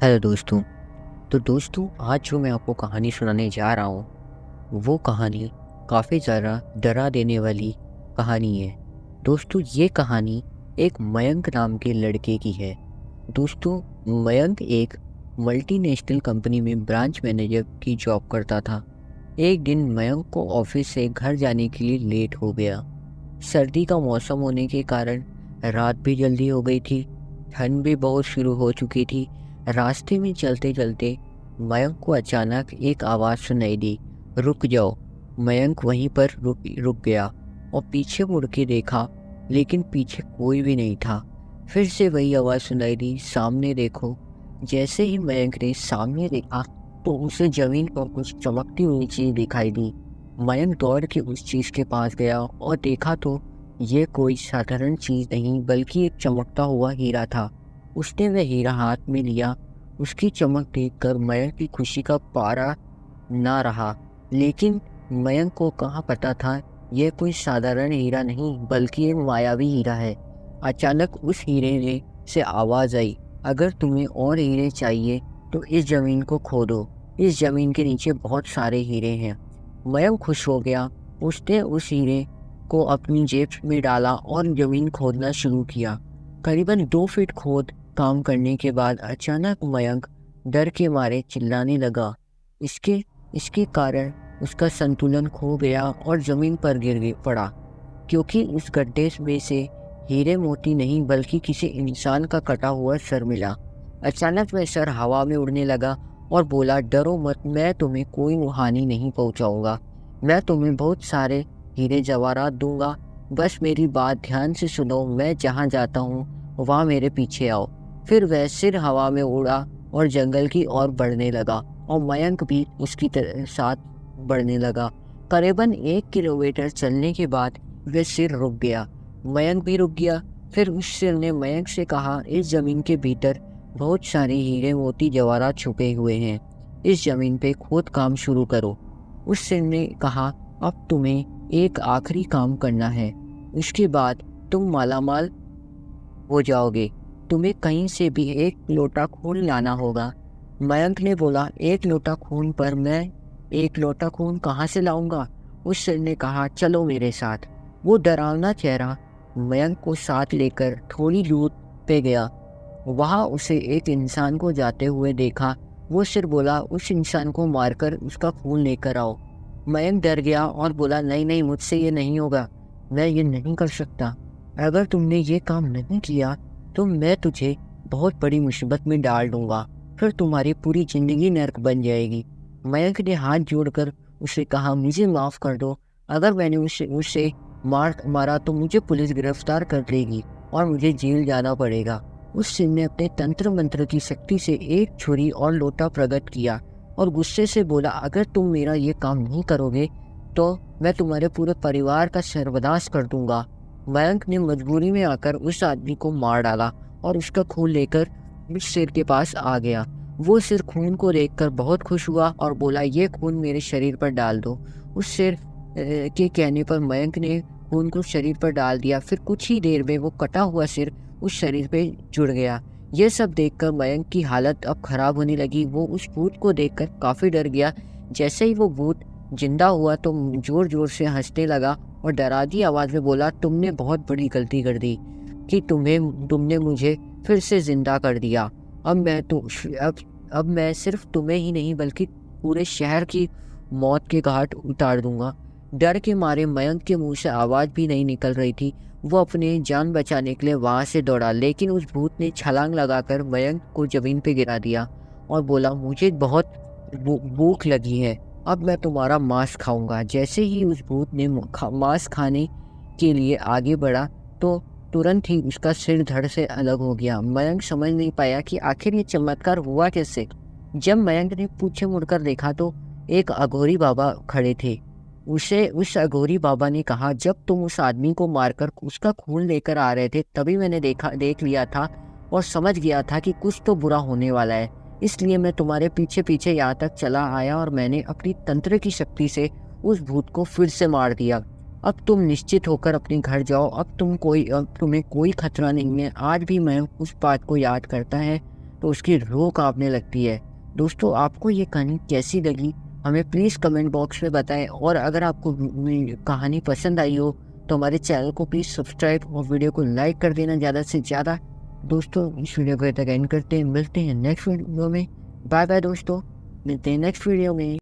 Hello दोस्तों। तो दोस्तों, आज जो मैं आपको कहानी सुनाने जा रहा हूँ वो कहानी काफ़ी ज़्यादा डरा देने वाली कहानी है। दोस्तों, ये कहानी एक मयंक नाम के लड़के की है। दोस्तों, मयंक एक मल्टीनेशनल कंपनी में ब्रांच मैनेजर की जॉब करता था। एक दिन मयंक को ऑफिस से घर जाने के लिए लेट हो गया। सर्दी का मौसम होने के कारण रात भी जल्दी हो गई थी। ठंड भी बहुत शुरू हो चुकी थी। रास्ते में चलते चलते मयंक को अचानक एक आवाज़ सुनाई दी, रुक जाओ। मयंक वहीं पर रुक गया और पीछे मुड़ के देखा, लेकिन पीछे कोई भी नहीं था। फिर से वही आवाज़ सुनाई दी, सामने देखो। जैसे ही मयंक ने सामने देखा तो उसे जमीन पर कुछ चमकती हुई चीज़ दिखाई दी। मयंक दौड़ के उस चीज़ के पास गया और देखा तो ये कोई साधारण चीज़ नहीं बल्कि एक चमकता हुआ हीरा था। उसने वह हीरा हाथ में लिया। उसकी चमक देखकर मयंक की खुशी का पारा ना रहा। लेकिन मयंक को कहाँ पता था यह कोई साधारण हीरा नहीं बल्कि एक मायावी हीरा है। अचानक उस हीरे ने से आवाज़ आई, अगर तुम्हें और हीरे चाहिए तो इस ज़मीन को खोदो। इस ज़मीन के नीचे बहुत सारे हीरे हैं। मयंक खुश हो गया। उसने उस हीरे को अपनी जेब में डाला और ज़मीन खोदना शुरू किया। करीबन 2 फीट खोद काम करने के बाद अचानक मयंक डर के मारे चिल्लाने लगा। इसके इसके कारण उसका संतुलन खो गया और ज़मीन पर पड़ा, क्योंकि उस गड्ढे में से हीरे मोती नहीं बल्कि किसी इंसान का कटा हुआ सर मिला। अचानक वह सर हवा में उड़ने लगा और बोला, डरो मत, मैं तुम्हें कोई हानि नहीं पहुंचाऊंगा। मैं तुम्हें बहुत सारे हीरे जवाहरात दूंगा। बस मेरी बात ध्यान से सुनो, मैं जहाँ जाता हूँ वहाँ मेरे पीछे आओ। फिर वह सिर हवा में उड़ा और जंगल की ओर बढ़ने लगा और मयंक भी उसकी साथ बढ़ने लगा। करीबन 1 किलोमीटर चलने के बाद वह सिर रुक गया। मयंक भी रुक गया। फिर उस सिर ने मयंक से कहा, इस जमीन के भीतर बहुत सारे हीरे मोती जवाहरात छुपे हुए हैं। इस जमीन पे खोद काम शुरू करो। उस सिर ने कहा, अब तुम्हें एक आखिरी काम करना है, उसके बाद तुम मालामाल हो जाओगे। तुम्हें कहीं से भी एक लोटा खून लाना होगा। मयंक ने बोला, एक लोटा खून? पर मैं एक लोटा खून कहाँ से लाऊंगा? उस सिर ने कहा, चलो मेरे साथ। वो डरावना चेहरा मयंक को साथ लेकर थोड़ी दूर पे गया। वहाँ उसे एक इंसान को जाते हुए देखा। वो सिर बोला, उस इंसान को मारकर उसका खून लेकर आओ। मयंक डर गया और बोला, नहीं नहीं, मुझसे ये नहीं होगा, मैं ये नहीं कर सकता। अगर तुमने ये काम नहीं किया तो मैं तुझे बहुत बड़ी मुसीबत में डाल दूंगा, फिर तुम्हारी पूरी जिंदगी नर्क बन जाएगी। मयंक ने हाथ जोड़कर उसे कहा, मुझे माफ़ कर दो। अगर मैंने उसे मारा तो मुझे पुलिस गिरफ्तार कर लेगी और मुझे जेल जाना पड़ेगा। उस सिंह ने अपने तंत्र मंत्र की शक्ति से एक छुरी और लोटा प्रकट किया और गुस्से से बोला, अगर तुम मेरा ये काम नहीं करोगे तो मैं तुम्हारे पूरे परिवार का सर्वनाश कर दूंगा। मयंक ने मजबूरी में आकर उस आदमी को मार डाला और उसका खून लेकर उस सिर के पास आ गया। वो सिर खून को देखकर बहुत खुश हुआ और बोला, ये खून मेरे शरीर पर डाल दो। उस सिर के कहने पर मयंक ने खून को शरीर पर डाल दिया। फिर कुछ ही देर में वो कटा हुआ सिर उस शरीर पे जुड़ गया। ये सब देखकर मयंक की हालत अब खराब होने लगी। वो उस भूत को देखकर काफ़ी डर गया। जैसे ही वो भूत जिंदा हुआ तो जोर जोर से हंसने लगा और डराती आवाज़ में बोला, तुमने बहुत बड़ी गलती कर दी कि तुमने मुझे फिर से जिंदा कर दिया। अब मैं तो अब मैं सिर्फ तुम्हें ही नहीं बल्कि पूरे शहर की मौत के घाट उतार दूंगा। डर के मारे मयंक के मुंह से आवाज़ भी नहीं निकल रही थी। वो अपने जान बचाने के लिए वहाँ से दौड़ा, लेकिन उस भूत ने छलांग लगाकर मयंक को ज़मीन पे गिरा दिया और बोला, मुझे बहुत भूख लगी है, अब मैं तुम्हारा मांस खाऊंगा। जैसे ही उस भूत ने मांस खाने के लिए आगे बढ़ा तो तुरंत ही उसका सिर धड़ से अलग हो गया। मयंक समझ नहीं पाया कि आखिर ये चमत्कार हुआ कैसे। जब मयंक ने पीछे मुड़कर देखा तो एक अघोरी बाबा खड़े थे। उस अघोरी बाबा ने कहा, जब तुम उस आदमी को मारकर उसका खून लेकर आ रहे थे तभी मैंने देख लिया था और समझ गया था कि कुछ तो बुरा होने वाला है। इसलिए मैं तुम्हारे पीछे पीछे यहाँ तक चला आया और मैंने अपनी तंत्र की शक्ति से उस भूत को फिर से मार दिया। अब तुम निश्चित होकर अपने घर जाओ। अब तुम्हें कोई खतरा नहीं है। आज भी मैं उस बात को याद करता है तो उसकी रूह कांपने लगती है। दोस्तों, आपको ये कहानी कैसी लगी हमें प्लीज़ कमेंट बॉक्स में बताएं, और अगर आपको कहानी पसंद आई हो तो हमारे चैनल को प्लीज़ सब्सक्राइब और वीडियो को लाइक कर देना ज़्यादा से ज़्यादा। दोस्तों, इस वीडियो को तक एंड करते हैं, मिलते हैं नेक्स्ट वीडियो में। बाय बाय दोस्तों, मिलते हैं नेक्स्ट वीडियो में।